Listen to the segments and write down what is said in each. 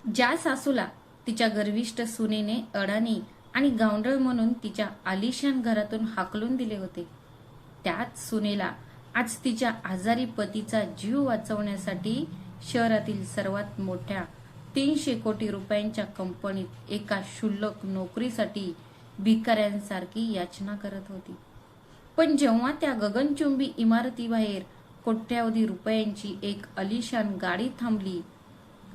ज्या सासूला तिच्या गर्विष्ठ सुनेने अडाणी आणि गावंढळ म्हणून तिच्या आलिशान घरातून हाकलून दिले होते, त्याच सुनेला आज तिच्या आजारी पतीचा जीव वाचवण्यासाठी शहरातील सर्वात मोठ्या 300 कोटी रुपयांच्या कंपनीत एका क्षुल्लक नोकरीसाठी भिकाऱ्यांसारखी याचना करत होती. पण जेव्हा त्या गगनचुंबी इमारतीबाहेर कोट्यावधी रुपयांची एक आलिशान गाडी थांबली,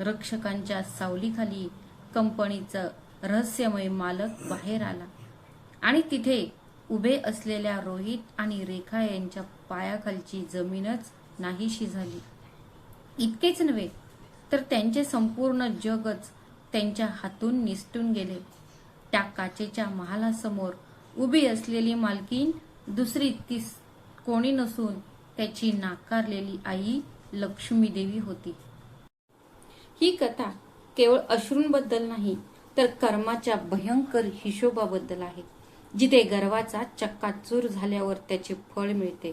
रक्षकांच्या सावलीखाली कंपनीचा रहस्यमय मालक बाहेर आला आणि तिथे उभे असलेल्या रोहित आणि रेखा यांच्या पायाखालची जमीनच नाहीशी झाली. इतकेच नव्हे तर त्यांचे संपूर्ण जगच त्यांच्या हातून निसटून गेले. त्या काचेच्या महालासमोर उभी असलेली मालकीण दुसरी कोणी नसून त्याची नाकारलेली आई लक्ष्मीदेवी होती. ही कथा केवळ अश्रूंबद्दल नाही तर कर्माच्या भयंकर हिशोबाबद्दल आहे, जिथे गर्वाचा चक्काचूर झाल्यावर त्याचे फळ मिळते.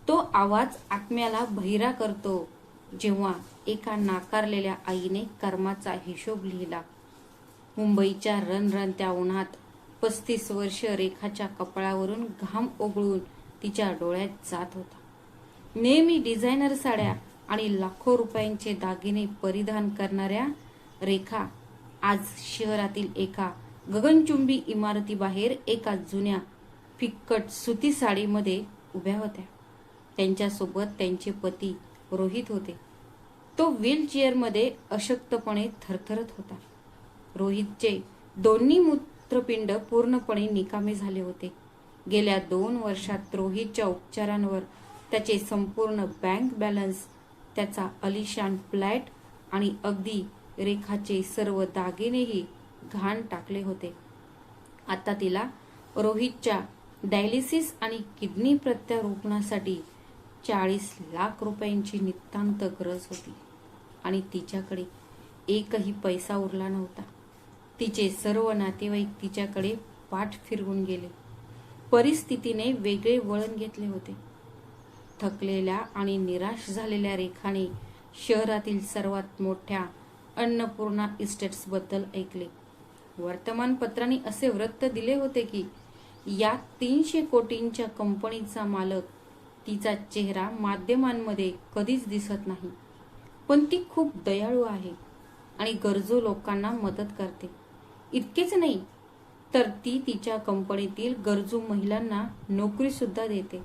तो आवाज आत्म्याला बहिरा करतो जेव्हा एका नाकारलेल्या आईने कर्माचा हिशोब लिहिला. मुंबईच्या रणरणत्या उन्हात 35 वर्ष रेखाच्या कपाळावरून घाम ओघळून तिच्या डोळ्यात जात होता. नेहमी डिझायनर साड्या आणि लाखो रुपयांचे दागिने परिधान करणाऱ्या रेखा आज शहरातील एका गगनचुंबी इमारतीबाहेर एका जुन्या फिक्कट सुती साडीमध्ये उभ्या होत्या. त्यांच्यासोबत त्यांचे पती रोहित होते. तो व्हीलचेअरमध्ये अशक्तपणे थरथरत होता. रोहितचे दोन्ही मूत्रपिंड पूर्णपणे निकामी झाले होते. गेल्या 2 वर्षात रोहितच्या उपचारांवर त्याचे संपूर्ण बँक बॅलन्स, त्याचा आलिशान फ्लॅट आणि अगदी रेखाचे सर्व दागिनेही घाण टाकले होते. आता तिला रोहितच्या डायलिसिस आणि किडनी प्रत्यारोपणासाठी 40 लाख रुपयांची नितांत गरज होती आणि तिच्याकडे एकही पैसा उरला नव्हता. तिचे सर्व नातेवाईक तिच्याकडे पाठ फिरवून गेले. परिस्थितीने वेगळे वळण घेतले होते. थकलेल्या आणि निराश झालेल्या रेखाने शहरातील सर्वात मोठ्या अन्नपूर्णा इस्टेट्सबद्दल ऐकले. वर्तमानपत्रांनी असे वृत्त दिले होते की या 300 कोटींच्या कंपनीचा मालक, तिचा चेहरा माध्यमांमध्ये कधीच दिसत नाही, पण ती खूप दयाळू आहे आणि गरजू लोकांना मदत करते. इतकेच नाही तर ती तिच्या कंपनीतील गरजू महिलांना नोकरी सुद्धा देते.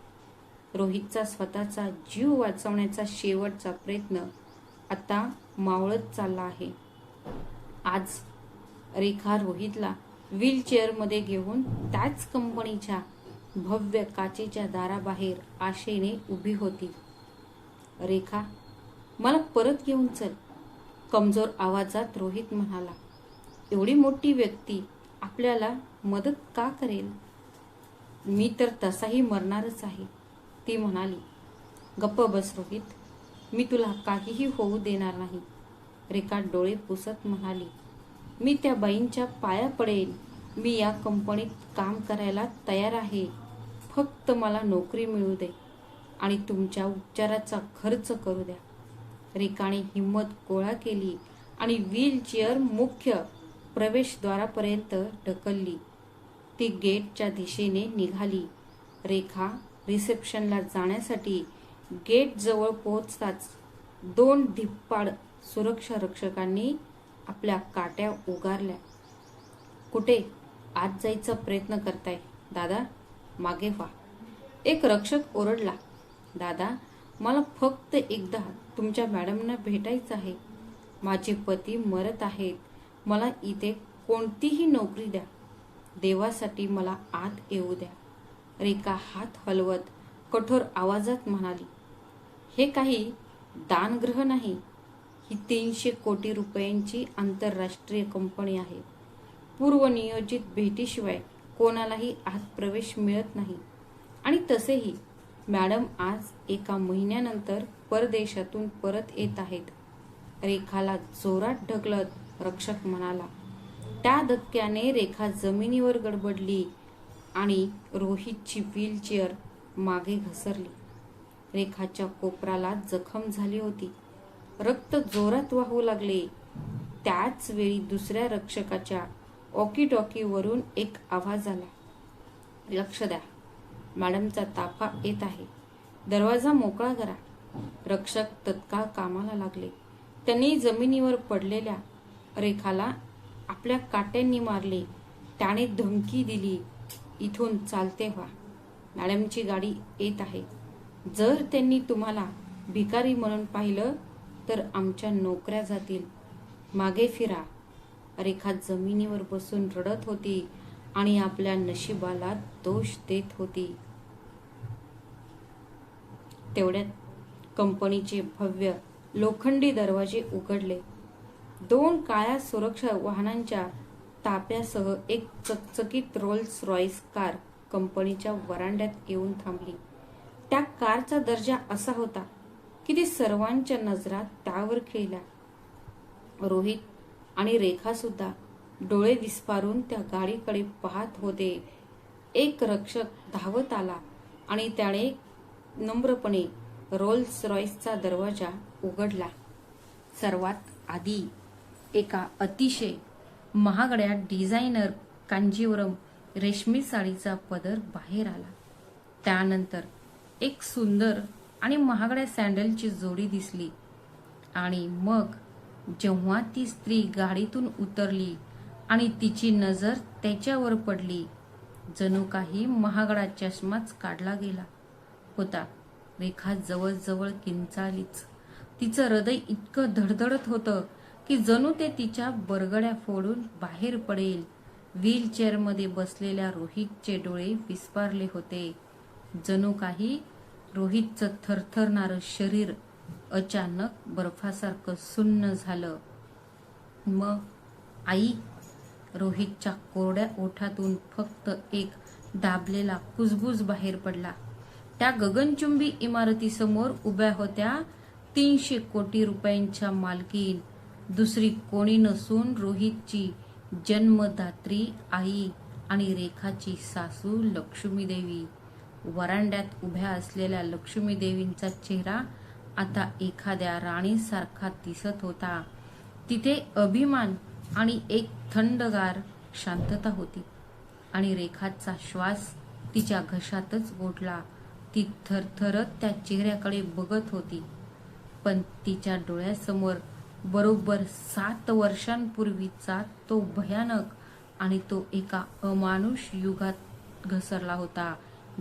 रोहितचा स्वतःचा जीव वाचवण्याचा शेवटचा प्रयत्न आता मावळत चालला आहे. आज रेखा रोहितला व्हीलचेअरमध्ये घेऊन त्याच कंपनीच्या भव्य काचेच्या दाराबाहेर आशेने उभी होती. रेखा, मला परत घेऊन चल, कमजोर आवाजात रोहित म्हणाला. एवढी मोठी व्यक्ती आपल्याला मदत का करेल? मी तर तसाही मरणारच आहे, ती म्हणाली. गप्प बस रोहित, मी तुला काहीही होऊ देणार नाही, रेखा डोळे पुसत म्हणाली. मी त्या बाईंच्या पाया पडेल. मी या कंपनीत काम करायला तयार आहे. फक्त मला नोकरी मिळू दे आणि तुमच्या उपचाराचा खर्च करू द्या. रेखाने हिंमत गोळा केली आणि व्हीलचेअर मुख्य प्रवेशद्वारापर्यंत ढकलली. ती गेटच्या दिशेने निघाली. रेखा रिसेप्शनला जाण्यासाठी गेट जवळ पोहोचताच 2 धिप्पाड सुरक्षा रक्षकांनी आपल्या काट्या उगारल्या. कुठे आत जायचा प्रयत्न करताय दादा? मागे व्हा, एक रक्षक ओरडला. दादा, मला फक्त एकदा तुमच्या मॅडमना भेटायचं आहे. माझे पती मरत आहेत. मला इथे कोणतीही नोकरी द्या. देवासाठी मला आत येऊ द्या, रेखा हात हलवत कठोर आवाजात म्हणाली. हे काही दानगृह नाही. ही 300 कोटी रुपयांची आंतरराष्ट्रीय कंपनी आहे. पूर्वनियोजित भेटीशिवाय कोणालाही आत प्रवेश मिळत नाही. आणि तसेही मॅडम आज एका महिन्यानंतर परदेशातून परत येत आहेत. रेखाला जोरात ढकलत रक्षक म्हणाला. त्या धक्क्याने रेखा जमिनीवर गडबडली आणि रोहितची व्हीलचेअर मागे घसरली. रेखाच्या कोपराला जखम झाली होती. रक्त जोरात वाहू लागले. त्याच वेळी दुसऱ्या रक्षकाच्या वॉकी-टॉकीवरून एक आवाज आला, लक्ष द्या, मॅडमचा ताफा येत आहे, दरवाजा मोकळा करा. रक्षक तत्काळ कामाला लागले. त्यांनी जमिनीवर पडलेल्या रेखाला आपल्या काट्यांनी मारले. त्याने धमकी दिली, इथून चालते व्हा, मॅडमची गाडी येत आहे. जर त्यांनी तुम्हाला भिकारी म्हणून पाहिलं तर आमच्या नोकऱ्या जातील. मागे फिरा. रेखा जमिनीवर बसून रडत होती आणि आपल्या नशिबाला दोष देत होती. तेवढ्यात कंपनीचे भव्य लोखंडी दरवाजे उघडले. 2 काळ्या सुरक्षा वाहनांच्या ताफ्यासह एक चकचकीत रोल्स रॉयस कार कंपनीच्या वरांड्यात येऊन थांबली. त्या कारचा दर्जा असा होता की ती सर्वांच्या नजरा त्यावर खिळल्या. रोहित आणि रेखा सुद्धा डोळे विस्फारून त्या गाडीकडे पाहत होते. एक रक्षक धावत आला आणि त्याने नम्रपणे रोल्स रॉयसचा दरवाजा उघडला. सर्वात आधी एका अतिशय महागड्या डिझायनर कांजीवरम रेशमी साडीचा पदर बाहेर आला. त्यानंतर एक सुंदर आणि महागड्या सँडलची जोडी दिसली. आणि मग जेव्हा ती स्त्री गाडीतून उतरली आणि तिची नजर त्याच्यावर पडली, जणू काही महागडा चष्माच काढला गेला होता. रेखा जवळजवळ किंचाळलीच. तिचं हृदय इतकं धडधडत होतं की जणू ते तिच्या बरगड्या फोडून बाहेर पडेल. व्हीलचेअरमध्ये बसलेल्या रोहितचे डोळे विस्फारले होते. जणू काही रोहितचं थरथरणारं शरीर अचानक बर्फासारखं सुन्न झालं. मग आई? रोहितच्या कोरड्या ओठातून फक्त एक दाबलेला कुजबुज बाहेर पडला. त्या गगनचुंबी इमारतीसमोर उभ्या होत्या 300 कोटी रुपयांच्या मालकीन, दुसरी कोणी नसून रोहितची जन्मदात्री आई आणि रेखाची सासू लक्ष्मीदेवी. वरांड्यात उभ्या असलेल्या लक्ष्मीदेवींचा चेहरा आता एखाद्या राणीसारखा दिसत होता. तिथे अभिमान आणि एक थंडगार शांतता होती. आणि रेखाचा श्वास तिच्या घशातच गोठला. ती थरथरत त्या चेहऱ्याकडे बघत होती. पण तिच्या डोळ्यासमोर बरोबर 7 वर्षांपूर्वीचा तो भयानक आणि तो एका अमानुष युगात घसरला होता,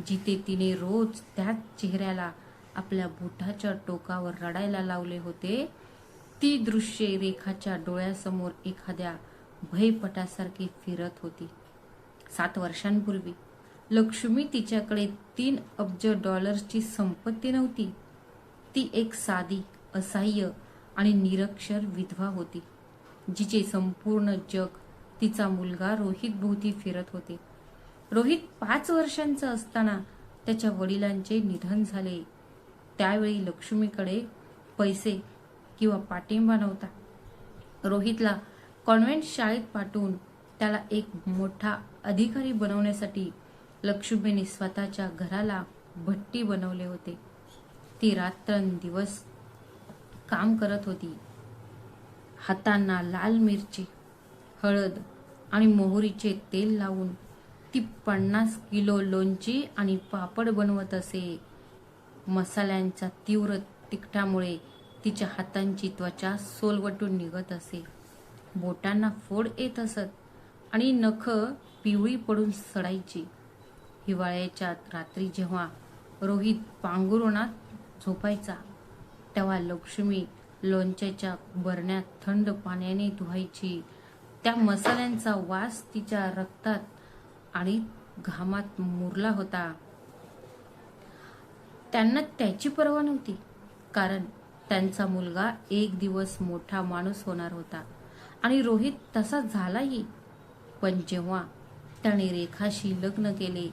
जिथे तिने रोज त्याच चेहऱ्याला आपल्या बुटाच्या टोकावर रडायला लावले होते. ती दृश्ये रेखाच्या डोळ्यासमोर एखाद्या भयपटासारखी फिरत होती. 7 वर्षांपूर्वी लक्ष्मी तिच्याकडे 3 अब्ज डॉलर्सची संपत्ती नव्हती. ती एक साधी, असहाय्य आणि निरक्षर विधवा होती, जिचे संपूर्ण जग तिचा मुलगा रोहित भोवती फिरत होते. रोहित 5 वर्षांचा असताना त्याच्या वडिलांचे निधन झाले. त्यावेळी लक्ष्मीकडे पैसे किंवा पाठिंबा नव्हता. रोहितला कॉन्व्हेंट शाळेत पाठवून त्याला एक मोठा अधिकारी बनवण्यासाठी लक्ष्मीने स्वतःच्या घराला भट्टी बनवले होते. ती रात्रंदिवस काम करत होती. हातांना लाल मिरची, हळद आणि मोहरीचे तेल लावून ती 50 किलो लोणची आणि पापड बनवत असे. मसाल्यांच्या तीव्र तिखटामुळे तिच्या हातांची त्वचा सोलवटून निघत असे. बोटांना फोड येत असत आणि नखं पिवळी पडून सडायची. हिवाळ्याच्या रात्री जेव्हा रोहित पांघरुणात झोपायचा, तेव्हा लक्ष्मी लोणच्याच्या बरण्यात थंड पाण्याने धुवायची. त्या मसाल्यांचा वास तिच्या रक्तात आणि घामात मुरला होता. त्यांना त्याची पर्वा नव्हती, कारण त्यांचा मुलगा एक दिवस मोठा माणूस होणार होता आणि रोहित तसा झालाही. पण जेव्हा त्याने रेखाशी लग्न केले,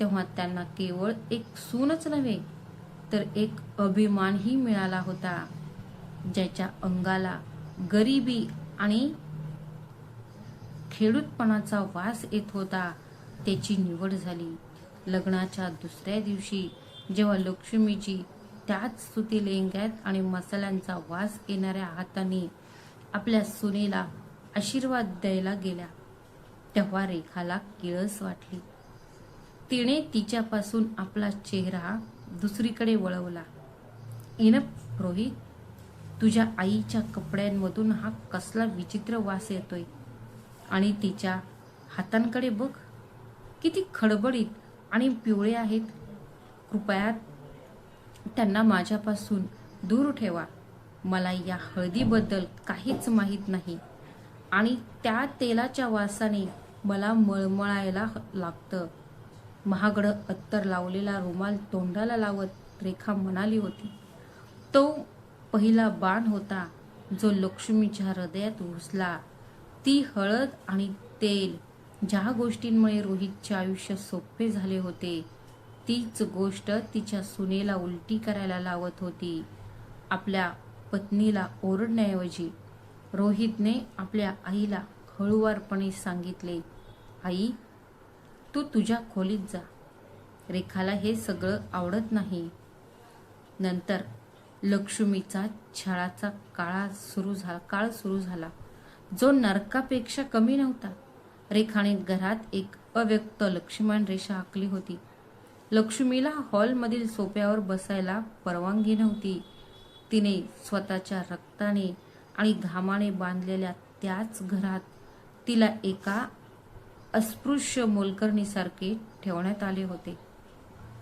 तेव्हा त्यांना केवळ एक सूनच नव्हे तर एक अभिमानही मिळाला होता. ज्याच्या अंगाला गरिबी आणि खेडूतपणाचा वास येत होता, त्याची निवड झाली. लग्नाच्या दुसऱ्या दिवशी जेव्हा लक्ष्मीची त्याच सुती लेंग्यात आणि मसाल्यांचा वास येणाऱ्या हातांनी आपल्या सुनेला आशीर्वाद द्यायला गेल्या तेव्हा रेखाला किळस वाटली. तिने तिच्यापासून आपला चेहरा दुसरीकडे वळवला. इनफ रोहित, तुझ्या आईच्या कपड्यांमधून हा कसला विचित्र वास येतोय. आणि तिच्या हातांकडे बघ, किती खडबडीत आणि पिवळे आहेत. कृपया त्यांना माझ्यापासून दूर ठेवा. मला या हळदीबद्दल काहीच माहीत नाही आणि त्या तेलाच्या वासाने मला मळमळायला लागतं. महागडं अत्तर लावलेला रुमाल तोंडाला लावत रेखा म्हणाली होती, तो पहिला बाण होता जो लक्ष्मीच्या हृदयात घुसला. ती हळद आणि तेल, ज्या गोष्टींमुळे रोहितचे आयुष्य सोपे झाले होते, तीच गोष्ट तिच्या सुनेला उलटी करायला लावत होती. आपल्या पत्नीला ओरडण्याऐवजी रोहितने आपल्या आईला हळुवारपणे सांगितले, आई, तू तुझ्या खोलीत जा. रेखाला हे सगळं आवडत नाही. नंतर लक्ष्मीचा छळाचा काळ सुरू झाला, जो नरकापेक्षा कमी नव्हता. रेखाने घरात एक अव्यक्त लक्ष्मण रेषा आखली होती. लक्ष्मीला हॉलमधील सोफ्यावर बसायला परवानगी नव्हती. तिने स्वतःच्या रक्ताने आणि घामाने बांधलेल्या त्याच घरात तिला एका अस्पृश्य मोलकरणीसारखे ठेवण्यात आले होते.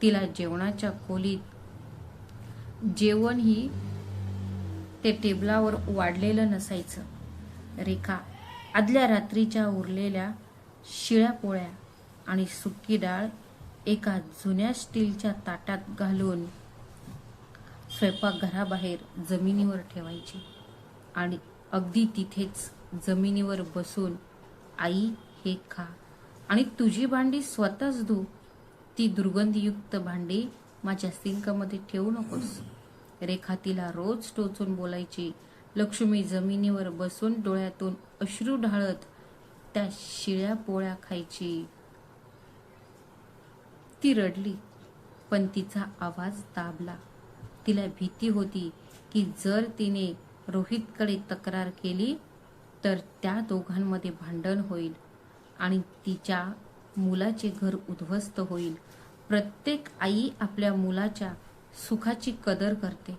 तिला जेवणाच्या खोलीत जेवणही ते टेबलावर वाढलेलं नसायचं. रेखा आदल्या रात्रीच्या उरलेल्या शिळ्या पोळ्या आणि सुकी डाळ एका जुन्या स्टीलच्या ताटात घालून स्वयंपाकघराबाहेर जमिनीवर ठेवायची आणि अगदी तिथेच जमिनीवर बसून, आई, हे खा आणि तुझी भांडी स्वतःच धु. ती दुर्गंधीयुक्त भांडी माझ्या सिंकमध्ये ठेवू नकोस. रेखा तिला रोज टोचून बोलायची. लक्ष्मी जमिनीवर बसून डोळ्यातून अश्रू ढाळत त्या शिळ्या पोळ्या खायची. ती रडली, पण तिचा आवाज दाबला. तिला भीती होती की जर तिने रोहितकडे तक्रार केली तर त्या दोघांमध्ये भांडण होईल आणि तिच्या मुलाचे घर उद्ध्वस्त होईल. प्रत्येक आई आपल्या मुलाच्या सुखाची कदर करते.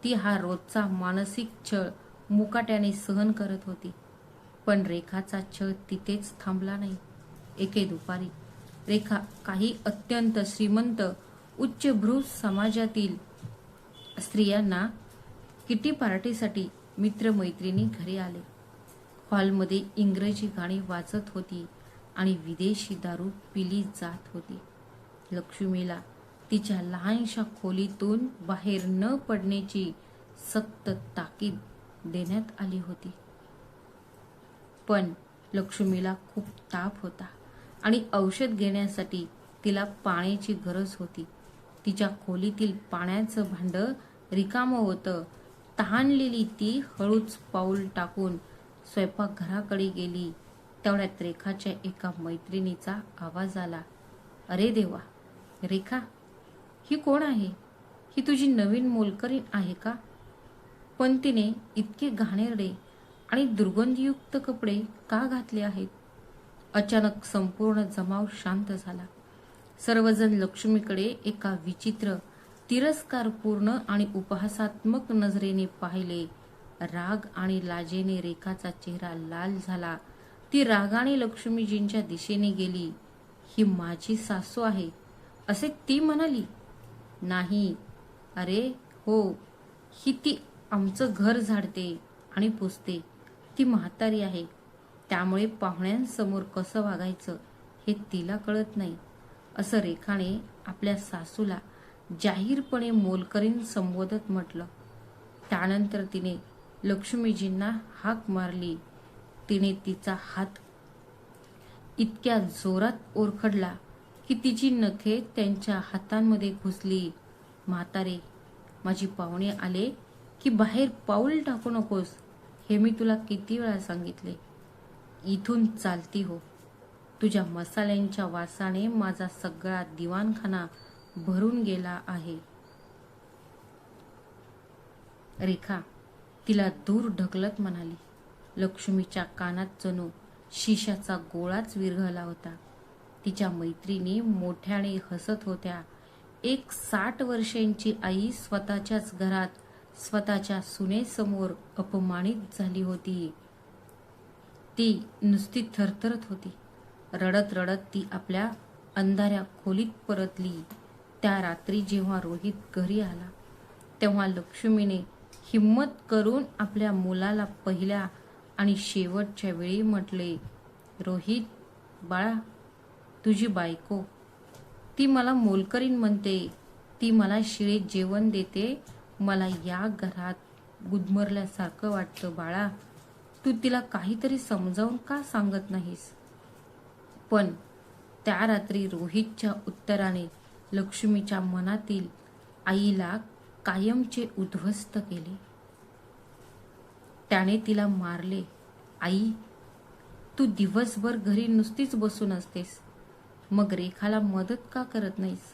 ती हा रोजचा मानसिक छळ मुकाट्याने सहन करत होती. पण रेखाचा छळ तिथेच थांबला नाही. एके दुपारी रेखा काही अत्यंत श्रीमंत उच्चभ्रू समाजातील स्त्रियांना किटी पार्टीसाठी मित्रमैत्रिणी घरी आले. हॉलमध्ये इंग्रजी गाणी वाजत होती आणि विदेशी दारू पिली जात होती. लक्ष्मीला तिच्या लहानशा खोलीतून बाहेर न पडण्याची सक्त ताकीद देण्यात आली होती. पण लक्ष्मीला खूप ताप होता आणि औषध घेण्यासाठी तिला पाण्याची गरज होती. तिच्या खोलीतील पाण्याचं भांड रिकामं होतं. तहानलेली ती हळूच पाऊल टाकून स्वयंपाकघराकडे गेली. तेवढ्यात रेखाच्या एका मैत्रिणीचा आवाज आला, अरे देवा, रेखा, ही कोण आहे? ही तुझी नवीन मोलकरीण आहे का? पण तिने इतके घाणेरडे आणि दुर्गंधीयुक्त कपडे का घातले आहेत? अचानक संपूर्ण जमाव शांत झाला. सर्वजण लक्ष्मीकडे एका विचित्र, तिरस्कारपूर्ण आणि उपहासात्मक नजरेने पाहिले. राग आणि लाजेने रेखाचा चेहरा लाल झाला. ती रागाने लक्ष्मीजींच्या दिशेने गेली. ही माझी सासू आहे असे ती म्हणाली. नाही, अरे हो, ती आमचं घर झाडते आणि पुसते. ती म्हातारी आहे, त्यामुळे पाहुण्यांसमोर कसं वागायचं हे तिला कळत नाही, असं रेखाने आपल्या सासूला जाहीरपणे मोलकरीण संबोधत म्हटलं. त्यानंतर तिने लक्ष्मीजींना हाक मारली. तिने तिचा हात इतक्या जोरात ओरखडला की तिची नखे त्यांच्या हातांमध्ये घुसली. म्हातारे, माझी पाहुणे आले की बाहेर पाऊल टाकू नकोस, हे मी तुला किती वेळा सांगितले. इथून चालती हो. तुझ्या मसाल्यांच्या वासाने माझा सगळा दिवाणखाना भरून गेला आहे. रेखा तिला दूर ढकलत म्हणाली. लक्ष्मीच्या कानात जणू शिशाचा गोळाच विरघळला होता. तिच्या मैत्रिणी मोठ्याने हसत होत्या. एक 60 वर्षांची आई स्वतःच्याच घरात स्वतःच्या सुनेसमोर अपमानित झाली होती. ती नुसती थरथरत होती. रडत रडत ती आपल्या अंधाऱ्या खोलीत परतली. त्या रात्री जेव्हा रोहित घरी आला तेव्हा लक्ष्मीने हिम्मत करून आपल्या मुलाला पहिल्या आणि शेवटच्या वेळी म्हटले, रोहित बाळा, तुझी बायको ती मला मोलकरीण म्हणते, ती मला शिळे जेवण देते, मला या घरात गुदमरल्यासारखं वाटतं. बाळा, तू तिला काहीतरी समजावून का सांगत नाहीस? पण त्या रात्री रोहितच्या उत्तराने लक्ष्मीच्या मनातील आईला कायमचे उद्ध्वस्त केले. त्याने तिला मारले. आई, तू दिवसभर घरी नुसतीच बसून असतेस, मग रेखाला मदत का करत नाहीस?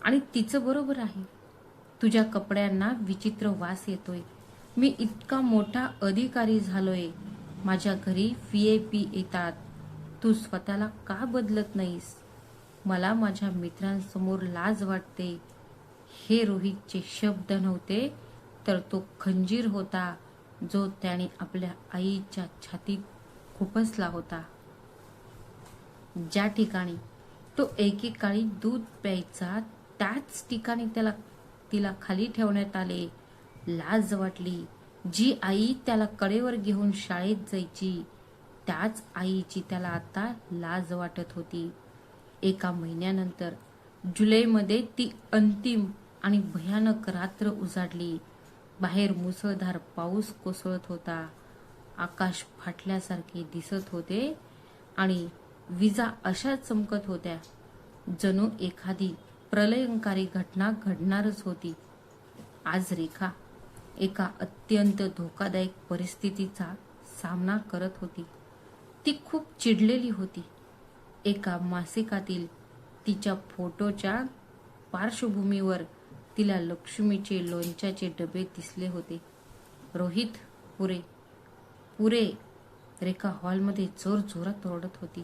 आणि तिचं बरोबर आहे, तुझ्या कपड्यांना विचित्र वास येतोय. मी इतका मोठा अधिकारी झालोय, माझ्या घरी VIP येतात, तू स्वतःला का बदलत नाहीस? मला माझ्या मित्रांसमोर लाज वाटते. हे रोहितचे शब्द नव्हते, तर तो खंजीर होता जो त्याने आपल्या आईच्या छातीत खुपसला होता. ज्या ठिकाणी तो एकेकाळी दूध प्यायचा त्याच ठिकाणी तिला खाली ठेवण्यात आले. लाज वाटली. जी आई त्याला कडेवर घेऊन शाळेत जायची त्याच आईची त्याला आता लाज वाटत होती. एका महिन्यानंतर जुलैमध्ये ती अंतिम आणि भयानक रात्र उजाडली. बाहेर मुसळधार पाऊस कोसळत होता. आकाश फाटल्यासारखे दिसत होते आणि विजा अशा चमकत होत्या जणू एखादी प्रलयंकारी घटना घडणारच होती. आज रेखा एका अत्यंत धोकादायक परिस्थितीचा सामना करत होती. ती खूप चिडलेली होती. एका मासिकातील तिच्या फोटोच्या पार्श्वभूमीवर तिला लक्ष्मीचे लोणच्याचे डबे दिसले होते. रोहित, पुरे पुरे रेखा हॉलमध्ये जोरजोरात ओरडत होती.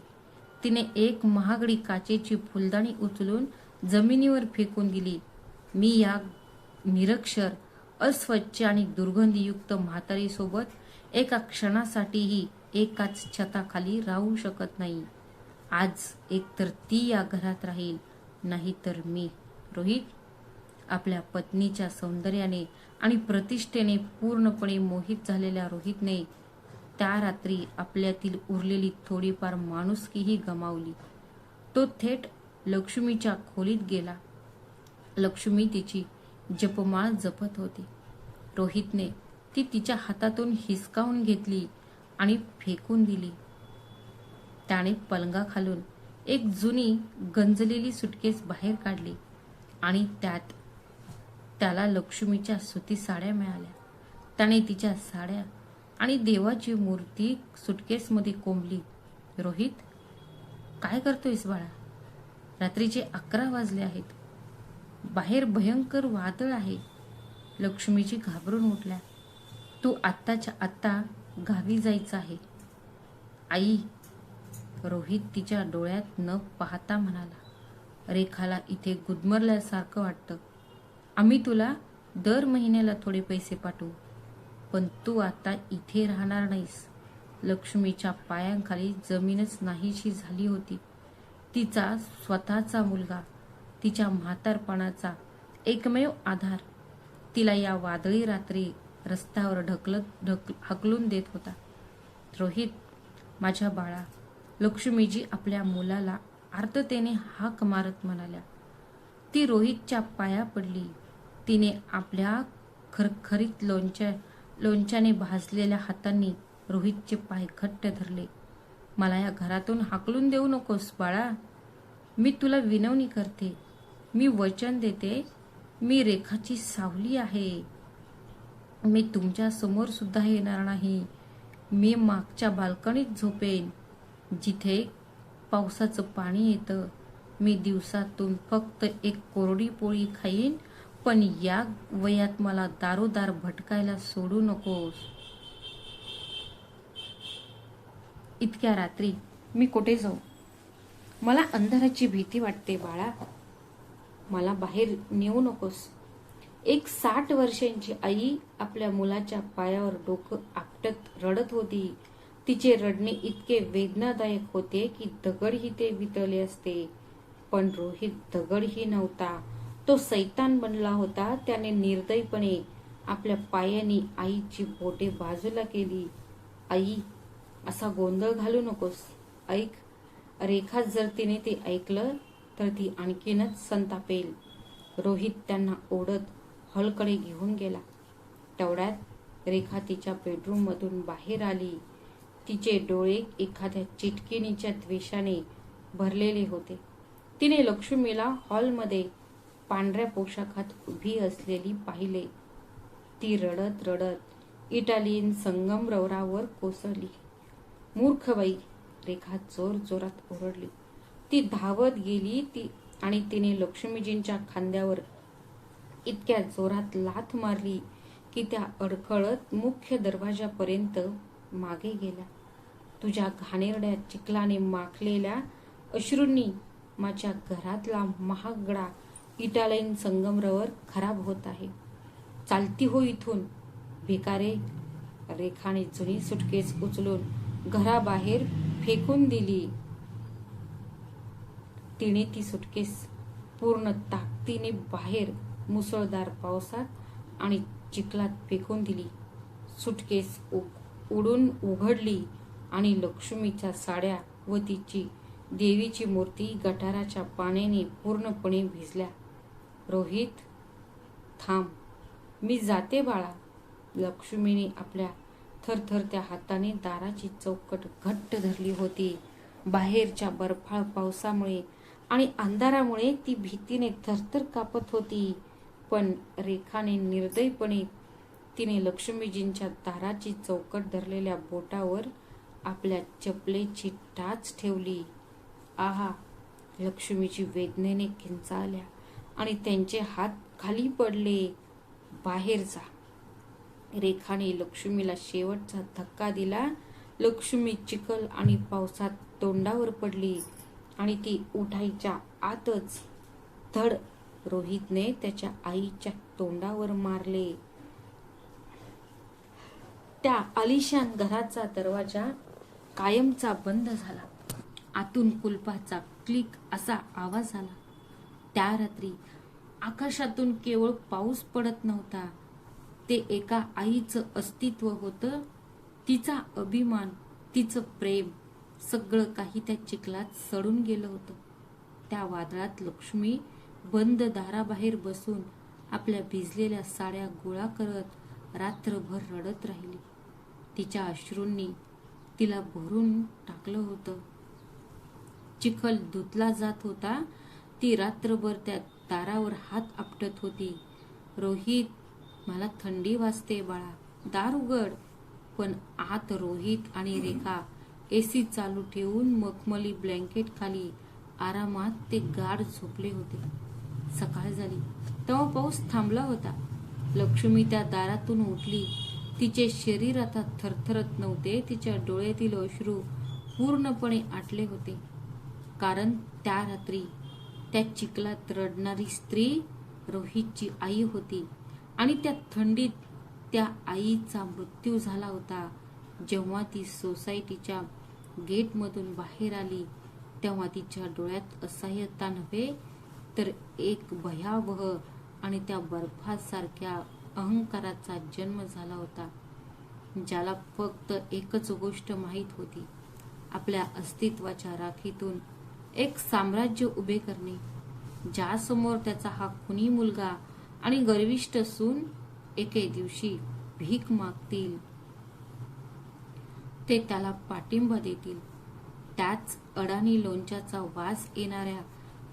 तिने एक महागडी काचेची फुलदाणी उचलून जमिनीवर फेकून दिली. मी या निरक्षर, अस्वच्छ आणि दुर्गंधीयुक्त म्हातारीसोबत एका क्षणासाठीही एकाच छताखाली राहू शकत नाही. आज एकतर ती या घरात राहील, नाही तर मी. रोहित, आपल्या पत्नीच्या सौंदर्याने आणि प्रतिष्ठेने पूर्णपणे मोहित झालेल्या रोहितने त्या रात्री आपल्यातील उरलेली थोडीफार माणुसकीही गमावली. तो थेट लक्ष्मीच्या खोलीत गेला. लक्ष्मी तिची जपमाळ जपत होती. रोहितने ती तिच्या हातातून हिसकावून घेतली आणि फेकून दिली. त्याने पलंगाखालून एक जुनी गंजलेली सुटकेस बाहेर काढली आणि त्यात त्याला लक्ष्मीच्या सुती साड्या मिळाल्या. त्याने तिच्या साड्या आणि देवाची मूर्ती सुटकेसमध्ये कोंबली. रोहित, काय करतोयस बाळा? रात्रीचे 11 वाजले आहेत. बाहेर भयंकर वादळ आहे. लक्ष्मीची घाबरून उठल्या. तू आत्ताच्या आत्ता गावी जायचं आहे. आई, रोहित तिच्या डोळ्यात न पाहता म्हणाला, रेखाला इथे गुदमरल्यासारखं वाटतं. आम्ही तुला दर महिन्याला थोडे पैसे पाठवू, पण तू आता इथे राहणार नाहीस. लक्ष्मीच्या पायांखाली जमीनच नाहीशी झाली होती. तिचा स्वतःचा मुलगा, तिच्या म्हातारपणाचा एकमेव आधार, तिला या वादळी रात्री रस्त्यावर हकलून देत होता. रोहित, माझ्या बाळा, लक्ष्मीजी आपल्या मुलाला आर्ततेने हाक मारत म्हणाल्या. ती रोहितच्या पाया पडली. तिने आपल्या खरखरीत लोणच्याने भाजलेल्या हातांनी रोहितचे पाय घट्ट धरले. मला या घरातून हाकलून देऊ नकोस बाळा. मी तुला विनवणी करते. मी वचन देते. मी रेखाची सावली आहे. मी तुमच्या समोर सुद्धा येणार नाही. मी मागच्या बाल्कनीत झोपेन, जिथे पावसाचं पाणी येतं. मी दिवसातून फक्त एक कोरडी पोळी खाईन, पण या वयात मला दारोदार भटकायला सोडू नकोस. इतक्या रात्री मी कुठे जाऊ? मला अंधाराची भीती वाटते बाळा. मला बाहेर नेऊ नकोस. एक 60 वर्षांची आई आपल्या मुलाच्या पायावर डोकं आपटत रडत होती. तिचे रडणे इतके वेदनादायक होते की दगडही ते वितळले असते. पण रोहित दगडही नव्हता, तो सैतान बनला होता. त्याने निर्दयीपणे आपल्या पायाने आईची बोटे बाजूला केली. आई, असा गोंधळ घालू नकोस. ऐक, रेखा जर तिने ते ऐकलं तर ती आणखीनच संतापेल. रोहित त्यांना ओढत हॉलकडे घेऊन गेला. तेवढ्यात रेखा तिच्या बेडरूम मधून बाहेर आली. तिचे डोळे एखाद्या चिटकिणीच्या द्वेषाने भरलेले होते. तिने लक्ष्मीला हॉलमध्ये पांढऱ्या पोशाखात उभी असलेली पाहिले. ती रडत रडत इटालियन संगमरवरावर कोसळली. मूर्ख बाई, रेखा जोर जोरात ओरडली. ती धावत गेली आणि तिने लक्ष्मीजींच्या खांद्यावर इतक्या जोरात लाथ मारली की त्या अडखळत मुख्य दरवाजापर्यंत मागे गेल्या. तुझ्या घाणेरड्या चिखलाने माखलेल्या अश्रूंनी माझ्या घरातला महागडा इटालियन संगमरवर खराब होत आहे. चालती हो इथून, भिकारे. रेखाने जुनी सुटकेस उचलून घराबाहेर फेकून दिली. तिने ती सुटकेस पूर्ण ताकदीने बाहेर मुसळधार पावसात आणि चिखलात फेकून दिली. सुटकेस उडून उघडली आणि लक्ष्मीच्या साड्या व तिची देवीची मूर्ती गटाराच्या पाण्याने पूर्णपणे भिजल्या. रोहित, थांब, मी जाते बाळा. लक्ष्मीने आपल्या थरथरत्या हाताने दाराची चौकट घट्ट धरली होती. बाहेरच्या बर्फाळ पावसामुळे आणि अंधारामुळे ती भीतीने थरथर कापत होती. पण रेखाने निर्दयीपणे तिने लक्ष्मीजींच्या दाराची चौकट धरलेल्या बोटावर आपल्या चपलेची टाच ठेवली. आहा, लक्ष्मीची वेदनेने किंचाळल्या आणि त्यांचे हात खाली पडले. बाहेर जा. रेखाने लक्ष्मीला शेवटचा धक्का दिला. लक्ष्मी चिखल आणि पावसात तोंडावर पडली आणि ती उठायच्या आतच धड रोहितने त्याच्या आईच्या तोंडावर मारले. त्या आलिशान घराचा दरवाजा कायमचा बंद झाला. आतून कुलपाचा क्लिक असा आवाज आला. त्या रात्री आकाशातून केवळ पाऊस पडत नव्हता, ते एका आईचं अस्तित्व होतं. तिचा अभिमान, तिचं प्रेम, सगळं काही त्या चिखलात सडून गेलं होतं. त्या वादळात लक्ष्मी बंद दाराबाहेर बसून आपल्या भिजलेल्या साड्या गोळा करत रात्रभर रडत राहिली. तिच्या अश्रूंनी तिला भरून टाकलं होतं. चिखल धुतला जात होता. ती रात्रभर त्या दारावर हात आपटत होती. रोहित, मला थंडी वाजते बाळा, दार उघड. पण आत रोहित आणि रेखा एसी चालू ठेवून मखमली ब्लँकेट खाली आरामात ते गाढ झोपले होते. सकाळ झाली तेव्हा पाऊस थांबला होता. लक्ष्मी त्या दारातून उठली. तिचे शरीर आता थरथरत नव्हते. तिच्या डोळ्यातील अश्रू पूर्णपणे आटले होते. कारण त्या रात्री त्या चिखलात रडणारी स्त्री रोहितची आई होती आणि त्या थंडीत त्या आईचा मृत्यू झाला होता. जेव्हा ती सोसायटीच्या गेटमधून बाहेर आली तेव्हा तिच्या डोळ्यात असहाय्यता नव्हे तर एक भयावह आणि त्या बर्फासारख्या अहंकाराचा जन्म झाला होता, ज्याला फक्त एकच गोष्ट माहीत होती, आपल्या अस्तित्वाच्या राखीतून एक साम्राज्य उभे करणे, ज्यासमोर त्याचा हा खुनी मुलगा आणि गर्विष्ठ सून एके दिवशी भीक मागतील. ते त्याला पाठिंबा देतील. त्याच अडाणी लोणच्याचा वास येणाऱ्या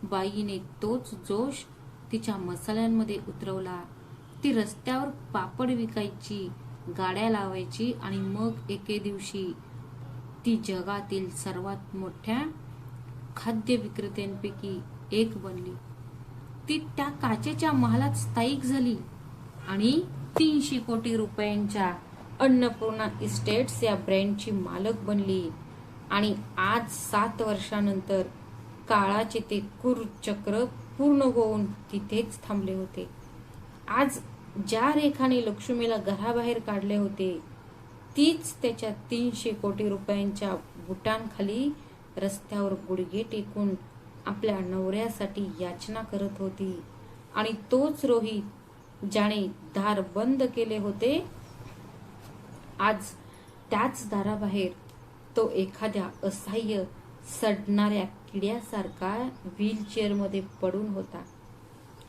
बाईने तोच जोश तिच्या मसाल्यांमध्ये उतरवला. ती रस्त्यावर पापड विकायची, गाड्या लावायची आणि मग एके दिवशी ती जगातील सर्वात मोठ्या खाद्य विक्रेत्यांपैकी एक बनली. ती त्या काचेच्या महालात स्थायिक झाली आणि 300 कोटी रुपयांच्या अन्नपूर्णा इस्टेट्स या ब्रँडची मालक बनली. आणि आज 7 वर्षानंतर काळाचे ते चक्र पूर्ण होऊन तिथेच थांबले होते. आज ज्या रेखाने लक्ष्मीला घराबाहेर काढले होते तीच त्याच्या 300 कोटी रुपयांच्या बुटांखाली रस्त्यावर गुडघे टेकून आपल्या नवऱ्यासाठी याचना करत होती. आणि तोच रोहित ज्याने दार बंद केले होते, आज त्याच दाराबाहेर तो एखाद्या असह्य सडणाऱ्या किड्यासारखा व्हीलचेअरमध्ये पडून होता.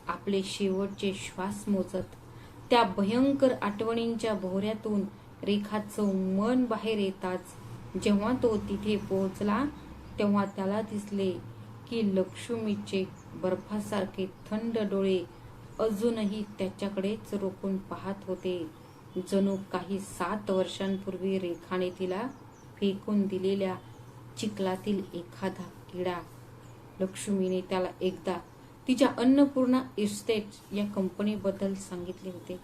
आपले शेवटचे श्वास मोजत त्या भयंकर आठवणींच्या भोवऱ्यातून रेखाचं मन बाहेर येताच जेव्हा तो तिथे पोहोचला तेव्हा त्याला दिसले की लक्ष्मीचे बर्फासारखे थंड डोळे अजूनही त्याच्याकडेच रोखून पाहत होते. जणू काही 7 वर्षांपूर्वी रेखाने तिला फेकून दिलेल्या चिखलातील एखादा किडा. लक्ष्मीने त्याला एकदा तिच्या अन्नपूर्णा इस्टेट्स या कंपनीबद्दल सांगितले होते.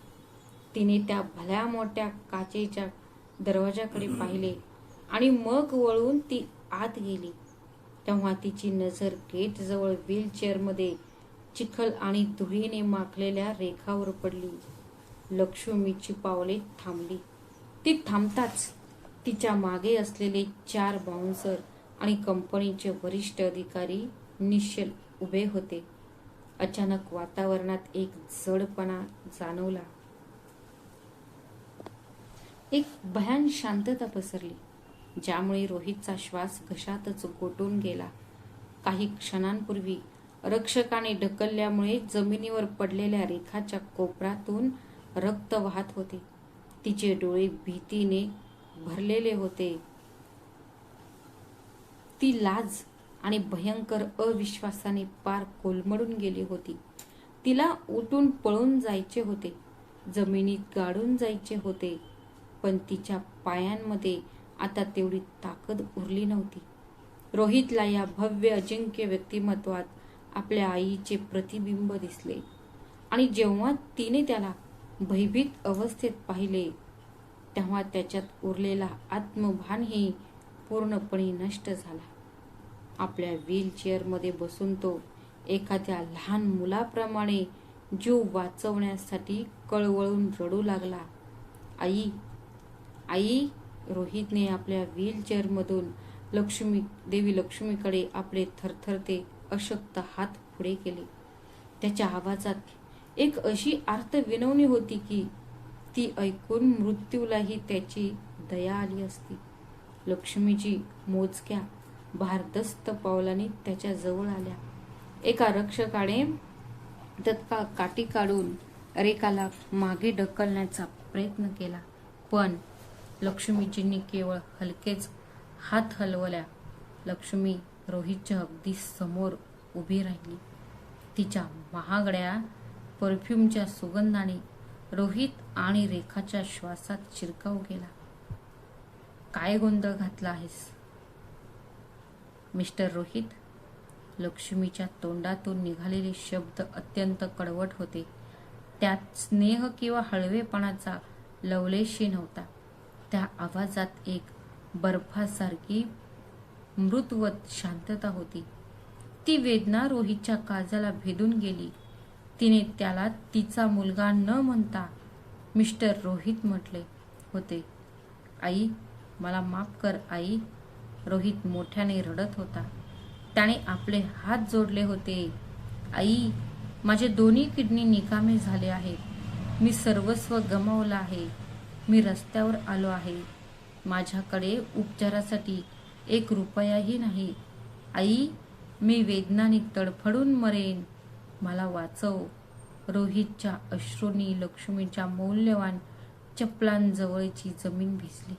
तिने त्या भल्या मोठ्या काचेच्या दरवाजाकडे पाहिले आणि मग वळून ती आत गेली. तेव्हा तिची नजर गेटजवळ व्हीलचेअरमध्ये चिखल आणि धुळीने माखलेल्या रेखावर पडली. लक्ष्मीची पावले थांबली. ती थांबताच तिच्या मागे असलेले 4 बाउन्सर आणि कंपनीचे वरिष्ठ अधिकारी निश्चल उभे होते. अचानक वातावरणात एक जडपणा जाणवला. एक भयान शांतता पसरली ज्यामुळे रोहितचा श्वास घशातच गोठून गेला. काही क्षणांपूर्वी रक्षकाने ढकलल्यामुळे जमिनीवर पडलेल्या रेखाच्या कोपरातून रक्त वाहत होते. तिचे डोळे भीतीने भरलेले होते. ती लाज आणि भयंकर अविश्वासाने पार कोलमडून गेली होती. तिला उठून पळून जायचे होते, जमिनीत गाडून जायचे होते, पण तिच्या पायांमध्ये आता तेवढी ताकद उरली नव्हती. रोहितला या भव्य अजिंक्य व्यक्तिमत्वात आपल्या आईचे प्रतिबिंब दिसले आणि जेव्हा तिने त्याला भयभीत अवस्थेत पाहिले तेव्हा त्याच्यात उरलेला आत्मभानही पूर्णपणे नष्ट झाला. आपल्या व्हीलचेअरमध्ये बसून तो एखाद्या लहान मुलाप्रमाणे जीव वाचवण्यासाठी कळवळून रडू लागला. आई, आई. रोहितने आपल्या व्हीलचेअरमधून देवी लक्ष्मीकडे आपले थरथरते अशक्त हात पुढे केले. त्याच्या आवाजात एक अशी आर्त विनवणी होती की ती ऐकून मृत्यूलाही त्याची दया आली असती. लक्ष्मीजी मोजक्या भारदस्त पावलांनी त्याच्या जवळ आल्या. एका रक्षकाने तत्काळ काठी काढून रेखाला मागे ढकलण्याचा प्रयत्न केला, पण लक्ष्मीजींनी केवळ हलकेच हात हलवल्या. लक्ष्मी रोहितच्या अगदी समोर उभी राहिली. तिच्या महागड्या परफ्यूमच्या सुगंधाने रोहित आणि रेखाच्या श्वासात शिरकाव गेला. काय गोंधळ घातला आहेस मिस्टर रोहित? लक्ष्मीच्या तोंडातून निघालेले शब्द अत्यंत कडवट होते. त्यात स्नेह किंवा हळवेपणाचा लवलेशही नव्हता. त्या आवाजात एक बर्फासारखी मृतवत शांतता होती. ती वेदना रोहितच्या काळजाला भेदून गेली. तिने त्याला तिचा मुलगा न म्हणता मिस्टर रोहित म्हटले होते. आई, मला माफ कर आई. रोहित मोठ्याने रडत होता. त्याने आपले हात जोडले होते. आई, माझे दोन्ही किडनी निकामी झाले आहेत. मी सर्वस्व गमावलं आहे. मी रस्त्यावर आलो आहे. माझ्याकडे उपचारासाठी 1 रुपयाही नाही. आई, मी वेदनाने तडफडून मरेन. मला वाचव. रोहितच्या अश्रूंनी लक्ष्मीच्या मौल्यवान चपलांजवळची जमीन भिजली.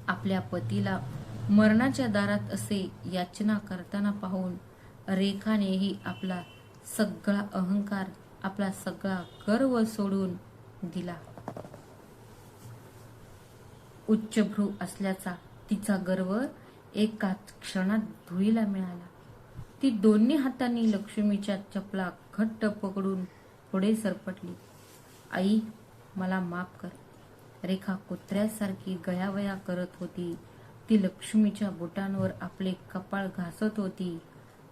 आपल्या पतीला मरणाच्या दारात असे याचना करताना पाहून रेखानेही आपला सगळा अहंकार, आपला सगळा गर्व सोडून दिला. उच्चभ्रू असल्याचा तिचा गर्व एकाच क्षणात धुळीला मिळाला. ती दोन्ही हातांनी लक्ष्मीच्या चपला घट्ट पकडून पुढे सरपटली. आई, मला माफ कर. रेखा कुत्र्यासारखी गयावया करत होती. ती लक्ष्मीच्या बोटांवर आपले कपाळ घासत होती.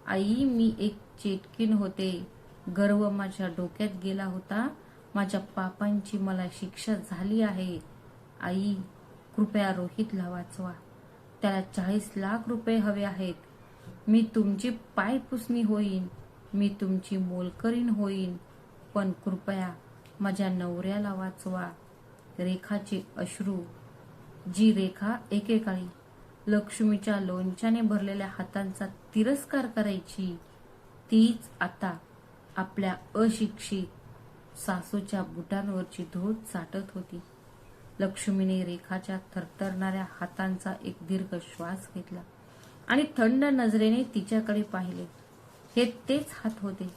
आई, मी एक चेटकीण होते. गर्व माझ्या डोक्यात गेला होता. माझ्या पापांची मला शिक्षा झाली आहे. आई, कृपया रोहितला वाचवा. त्याला 40 लाख रुपये हवे आहेत. मी तुमची पायपुसणी होईन, मी तुमची मोलकरीण होईन, पण कृपया माझ्या नवऱ्याला वाचवा. रेखाचे अश्रू. जी रेखा एकेकाळी लक्ष्मीच्या लोणच्याने भरलेल्या हातांचा तिरस्कार करायची, तीच आता आपल्या अशिक्षित सासूच्या बुटांवरची धूळ चाटत होती. लक्ष्मीने रेखाच्या थरथरणाऱ्या हातांचा एक दीर्घ श्वास घेतला आणि थंड नजरेने तिच्याकडे पाहिले. हे तेच हात होते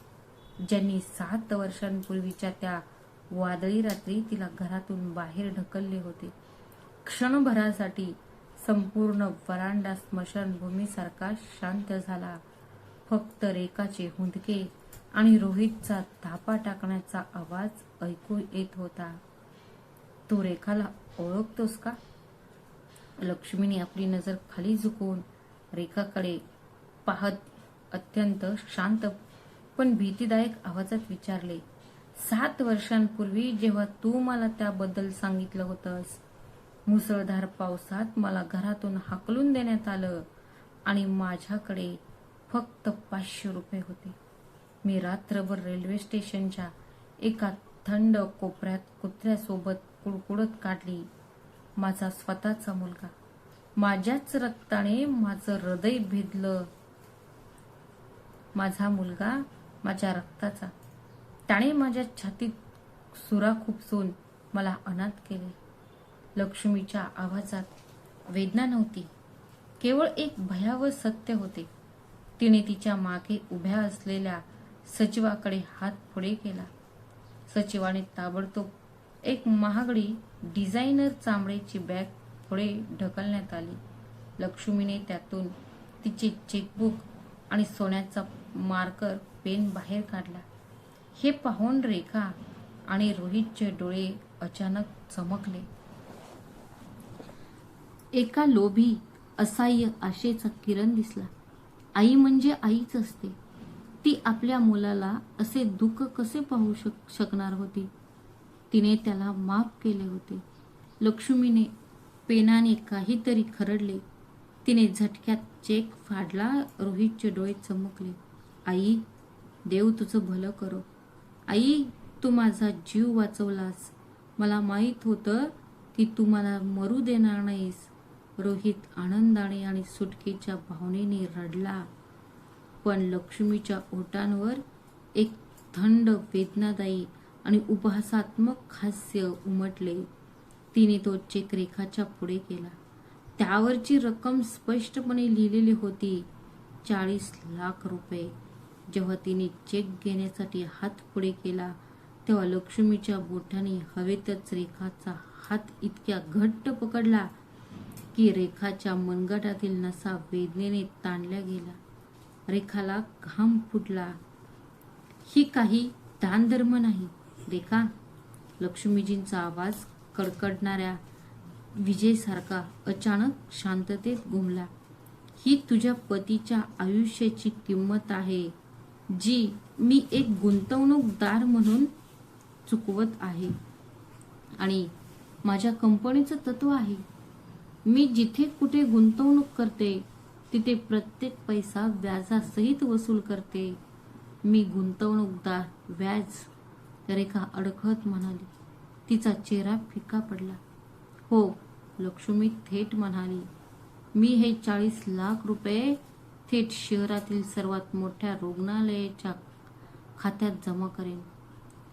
ज्यांनी 7 वर्षांपूर्वीच्या त्या वादळी रात्री तिला घरातून बाहेर ढकलले होते. क्षणभरासाठी संपूर्ण वरांडा स्मशानभूमीसारखा शांत झाला. फक्त रेखाचे हुंदके आणि रोहितचा धापा टाकण्याचा आवाज ऐकू येत होता. तू रेखाला ओळखतोस का? लक्ष्मीने आपली नजर खाली झुकवून रेखाकडे पाहत अत्यंत शांत पण भीतीदायक आवाजात विचारले. 7 वर्षांपूर्वी जेव्हा तू मला त्याबद्दल सांगितलं होतंस, मुसळधार पावसात मला घरातून हाकलून देण्यात आलं आणि माझ्याकडे फक्त 500 रुपये होते. मी रात्रभर रेल्वे स्टेशनच्या एका थंड कोपऱ्यात कुत्र्यासोबत कुडकुडत काढली. माझा स्वतःचा मुलगा, माझ्याच रक्ताने माझं हृदय भिदलं. माझा मुलगा, माझ्या रक्ताचा. त्याने माझ्या छातीत सुरा खुपसून मला अनाथ केले. लक्ष्मीच्या आवाजात वेदना नव्हती, केवळ एक भयावह सत्य होते. तिने तिच्या मागे उभ्या असलेल्या सचिवाकडे हात पुढे केला. सचिवाने ताबडतोब एक महागडी डिझायनर चामड्याची बॅग पुढे ढकलण्यात आली. लक्ष्मीने त्यातून तिचे चेकबुक आणि सोन्याचा मार्कर पेन बाहेर काढला. हे पाहून रेखा आणि रोहितचे डोळे अचानक चमकले. एका लोभी असहाय्य आशेचा किरण दिसला. आई म्हणजे आईच असते. ती आपल्या मुलाला असे दुःख कसे पाहू शकणार होती? तिने त्याला माफ केले होते. लक्ष्मीने पेनाने काहीतरी खरडले. तिने झटक्यात चेक फाडला. रोहितचे डोळे चमकले. आई, देव तुझं भलं करो. आई, तू माझा जीव वाचवलास. मला माहित होतं की तू मला मरू देणार नाहीस. रोहित आनंदाने आणि सुटकेच्या भावनेने रडला. पण लक्ष्मीच्या ओठांवर एक थंड, वेदनादायी आणि उपहासात्मक हास्य उमटले. तिने तो चेक रेखाच्या पुढे केला. त्यावरची रक्कम स्पष्टपणे लिहिलेली होती, 40 लाख रुपये. जेव्हा तिने चेक घेण्यासाठी हात पुढे केला तेव्हा लक्ष्मीच्या बोटांनी हवेतच रेखाचा हात इतक्या घट्ट पकडला की रेखाच्या मनगटातील नसा वेदनेने ताणल्या गेला. रेखाला घाम फुटला. ही काही दानधर्म नाही रेखा. लक्ष्मीजींचा आवाज कडकडणाऱ्या विजेसारखा अचानक शांततेत घुमला. ही तुझ्या पतीच्या आयुष्याची किंमत आहे, जी मी एक गुंतवणूकदार म्हणून चुकवत आहे. आणि माझ्या कंपनीचं तत्व आहे, मी जिथे कुठे गुंतवणूक करते तिथे प्रत्येक पैसा व्याजासहित वसूल करते. मी गुंतवणूकदार, व्याज. रेखा अडखळत म्हणाली. तिचा चेहरा फिका पडला. हो, लक्ष्मी थेट म्हणाली. मी हे 40 लाख रुपये थेट शहरातील सर्वात मोठ्या रुग्णालयाच्या खात्यात जमा करेन.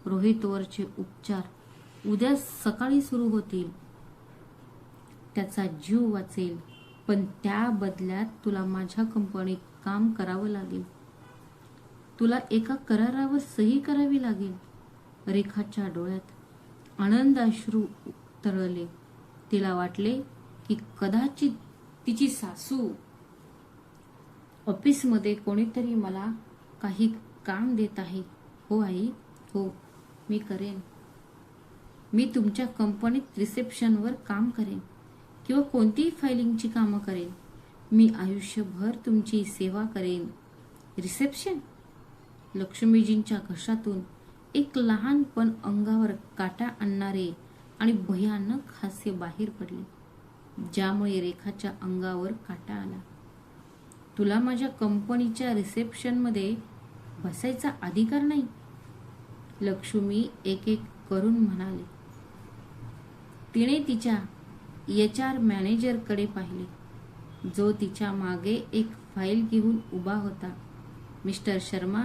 रोहितवरचे उपचार उद्या सकाळी सुरू होतील. त्याचा जीव वाचेल, पण त्या बदल्यात तुला माझ्या कंपनीत काम करावं लागेल. तुला एका करारावर सही करावी लागेल. रेखाच्या डोळ्यात आनंदाश्रू तरळले. तिला वाटले की कदाचित तिची सासू ऑफिसमध्ये कोणीतरी मला काही काम देत आहे. हो आई, हो, मी करेन. मी तुमच्या कंपनीत रिसेप्शनवर काम करेन किंवा कोणतीही फायलिंगची कामं करेन. मी आयुष्यभर तुमची सेवा करेन. रिसेप्शन? लक्ष्मीजींच्या घशातून एक लहान पण अंगावर काटा आणणारे आणि भयानक हास्य बाहेर पडले, ज्यामुळे रेखाच्या अंगावर काटा आला. तुला माझ्या कंपनीच्या रिसेप्शनमध्ये बसायचा अधिकार नाही, लक्ष्मी एक एक करून म्हणाले. तिने तिच्या HR मॅनेजरकडे पाहिले, जो तिच्या मागे एक फाईल घेऊन उभा होता. मिस्टर शर्मा,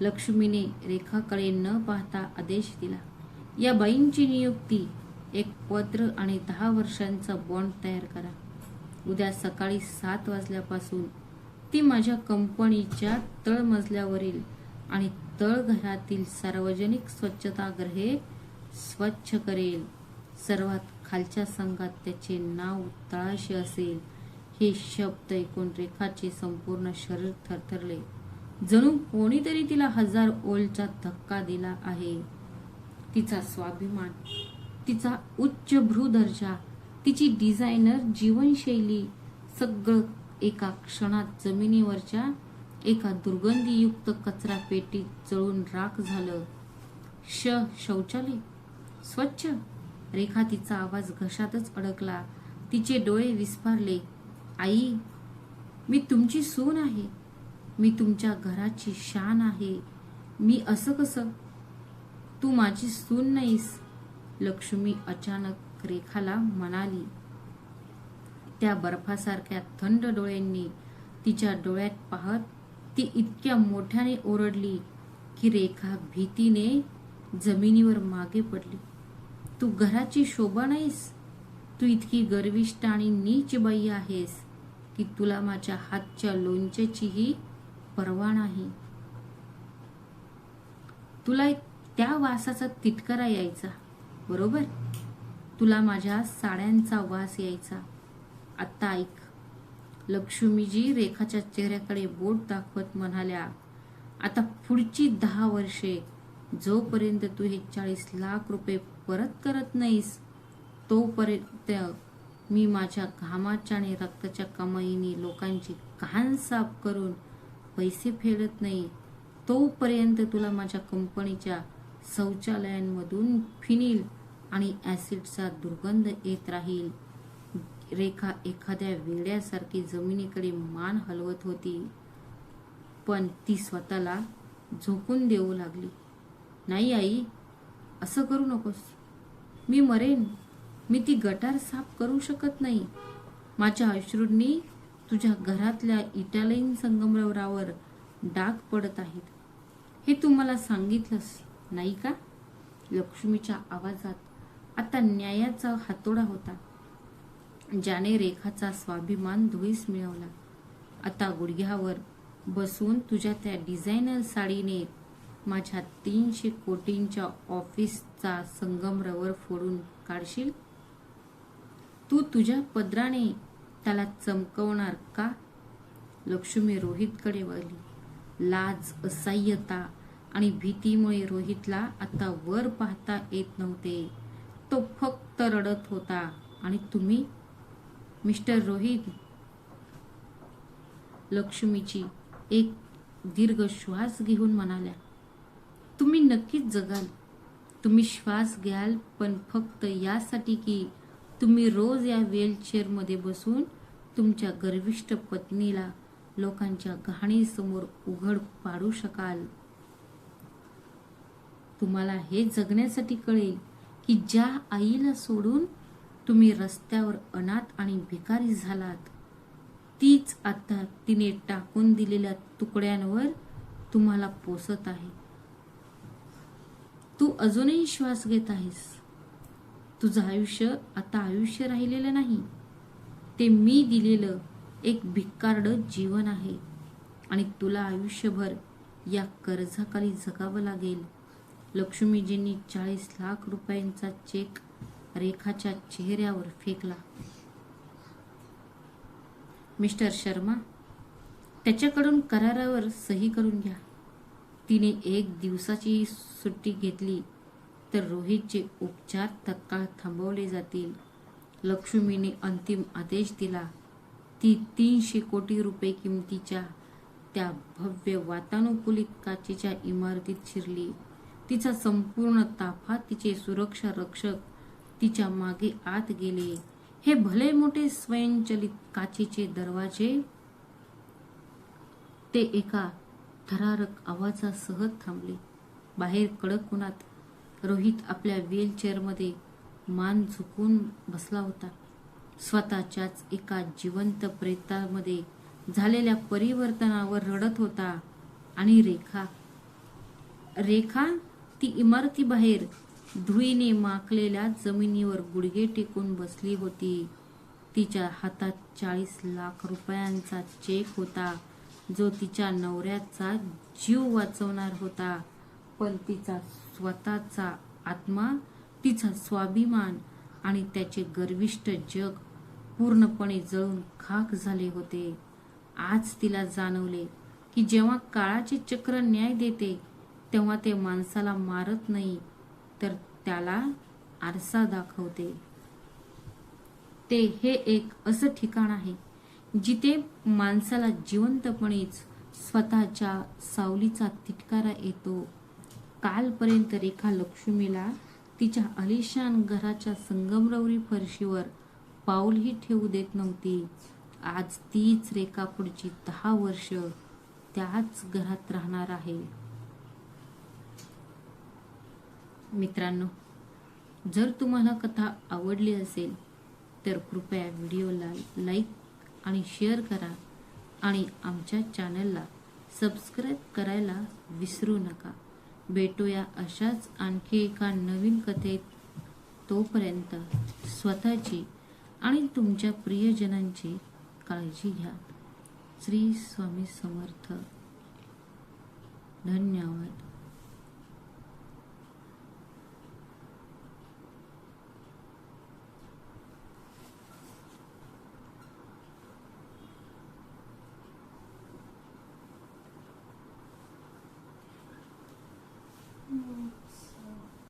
लक्ष्मीने रेखाकडे न पाहता आदेश दिला. या बाईंची नियुक्ती, एक पत्र आणि 10 वर्षांचा बॉन्ड तयार करा. उद्या सकाळी 7 वाजल्यापासून ती माझ्या कंपनीच्या तळमजल्यावरील आणि तळघरातील सार्वजनिक स्वच्छतागृहे स्वच्छ करेल. सर्वात खालच्या संघात त्याचे नाव तळाशी असेल. हे शब्द ऐकून रेखाचे संपूर्ण शरीर थरथरले, जणू कोणीतरी तिला 1000 ओलचा धक्का दिला आहे. तिचा स्वाभिमान, तिचा उच्च भ्रूदर्जा, तिची डिझायनर जीवनशैली, सगळं एका क्षणात जमिनीवरच्या एका दुर्गंधीयुक्त कचरा पेटीत जळून राख झालं. शौचालय स्वच्छ? रेखा, तिचा आवाज घशातच अडकला. तिचे डोळे विस्फारले. आई, मी तुमची सून आहे. मी तुमच्या घराची शान आहे. मी असं कसं? तू माझी सून नाहीस, लक्ष्मी अचानक रेखाला म्हणाली. त्या बर्फासारख्या थंड डोळ्यांनी तिच्या डोळ्यात पाहत ती इतक्या मोठ्याने ओरडली की रेखा भीतीने जमिनीवर मागे पडली. तू घराची शोभा नाहीस. तू इतकी गर्विष्ठ आणि नीच बाई आहेस की तुला माझ्या हातच्या लोणच्याचीही पर्वा नाही. तुला त्या वासाचा तिटकारा यायचा, बरोबर? तुला माझ्या साड्यांचा वास यायचा. आता ऐक, लक्ष्मीजी रेखाच्या चेहऱ्याकडे बोट दाखवत म्हणाल्या. आता पुढची 10 वर्षे जोपर्यंत तू हे 40 लाख रुपये परत करत नाहीस, तोपर्यंत मी माझ्या घामाच्या आणि रक्ताच्या कमाईने लोकांची घाण साफ करून पैसे फेडत नाही, तोपर्यंत तुला माझ्या कंपनीच्या शौचालयांमधून फिनील आणि ॲसिडचा दुर्गंध येत राहील. रेखा एखाद्या वेड्यासारखी जमिनीकडे मान हलवत होती, पण ती स्वतःला झोकून देऊ लागली. नाही आई, असं करू नकोस. मी मरेन. मी ती गटार साफ करू शकत नाही. माझ्या अश्रूंनी तुझ्या घरातल्या इटालियन संगमरवरावर डाग पडत आहेत. हे तू मला सांगितलंस नाही का? लक्ष्मीच्या आवाजात आता न्यायाचा हातोडा होता, ज्याने रेखाचा स्वाभिमान धुळीस मिळवला. आता गुडघ्यावर बसून तुझ्या त्या डिझायनर साडीने माझ्या 300 कोटींच्या ऑफिसचा संगमरवर फोडून काढशील? तू तुझ्या पदराने त्याला चमकवणार का? लक्ष्मी रोहितकडे वळली. लाज, असह्यता आणि भीतीमुळे रोहितला आता वर पाहता येत नव्हते. तो फक्त रडत होता. आणि तुम्ही, मिस्टर रोहित? लक्ष्मीची एक दीर्घ श्वास घेऊन म्हणाल्या. तुम्ही नक्कीच जगाल. तुम्ही श्वास घ्याल, पण फक्त यासाठी की तुम्ही रोज या व्हीलचेअरमध्ये बसून तुमच्या गर्विष्ठ पत्नीला लोकांच्या घाणीसमोर उघड पाडू शकाल. तुम्हाला हे जगण्यासाठी कळेल की ज्या आईला सोडून तुम्ही रस्त्यावर अनाथ आणि भिकारी झालात, तीच आता तिने टाकून दिलेल्या तुकड्यांवर तुम्हाला पोसत आहे. तू अजूनही श्वास घेत आहेस. तुझं आयुष्य आता आयुष्य राहिलेलं नाही. ते मी दिलेलं एक भिकारड जीवन आहे आणि तुला आयुष्यभर या कर्जाखाली जगावं लागेल. लक्ष्मीजींनी 40 लाख रुपयांचा चेक रेखाच्या चेहऱ्यावर फेकला. मिस्टर शर्मा, त्याच्याकडून करारावर सही करून घ्या. तिने 1 दिवसाची सुट्टी घेतली तर रोहितचे उपचार तत्काळ थांबवले जातील. लक्ष्मीने अंतिम आदेश दिला. ती 300 कोटी रुपये किमतीच्या त्या भव्य वातानुकूलित काचेच्या इमारतीत शिरली. तिचा संपूर्ण ताफा, तिचे सुरक्षा रक्षक तिच्या मागे आत गेले. हे भले मोठे स्वयंचलित काचेचे दरवाजे ते एका थरारक आवाजासह थांबले. बाहेर कडक उन्हात रोहित आपल्या व्हीलचेअरमध्ये मान झुकून बसला होता. स्वतःच्याच एका जिवंत प्रेतामध्ये झालेल्या परिवर्तनावर रडत होता. आणि रेखा ती इमारतीबाहेर धुळीने माखलेल्या जमिनीवर गुडघे टेकून बसली होती. तिच्या हातात 40 लाख रुपयांचा चेक होता, जो तिच्या नवऱ्याचा जीव वाचवणार होता. पण तिचा स्वतःचा आत्मा, तिचा स्वाभिमान आणि त्याचे गर्विष्ठ जग पूर्णपणे जळून खाक झाले होते. आज तिला जाणवले की जेव्हा काळाचे चक्र न्याय देते तेव्हा ते माणसाला मारत नाही, तर त्याला आरसा दाखवते. हे एक असं ठिकाण आहे जिथे माणसाला जिवंतपणेच स्वतःच्या सावलीचा तिटकारा येतो. कालपर्यंत रेखा लक्ष्मीला तिच्या आलिशान घराच्या संगमरवरी फरशीवर पाऊलही ठेवू देत नव्हती. आज तीच रेखा पुढची 10 वर्ष त्याच घरात राहणार आहे. मित्रांनो, जर तुम्हाला कथा आवडली असेल तर कृपया व्हिडिओला लाईक आणि शेअर करा आणि आमच्या चॅनलला सबस्क्राईब करायला विसरू नका. भेटूया अशाच आणखी एका नवीन कथेत. तोपर्यंत स्वतःची आणि तुमच्या प्रियजनांची काळजी घ्या. श्री स्वामी समर्थ. धन्यवाद.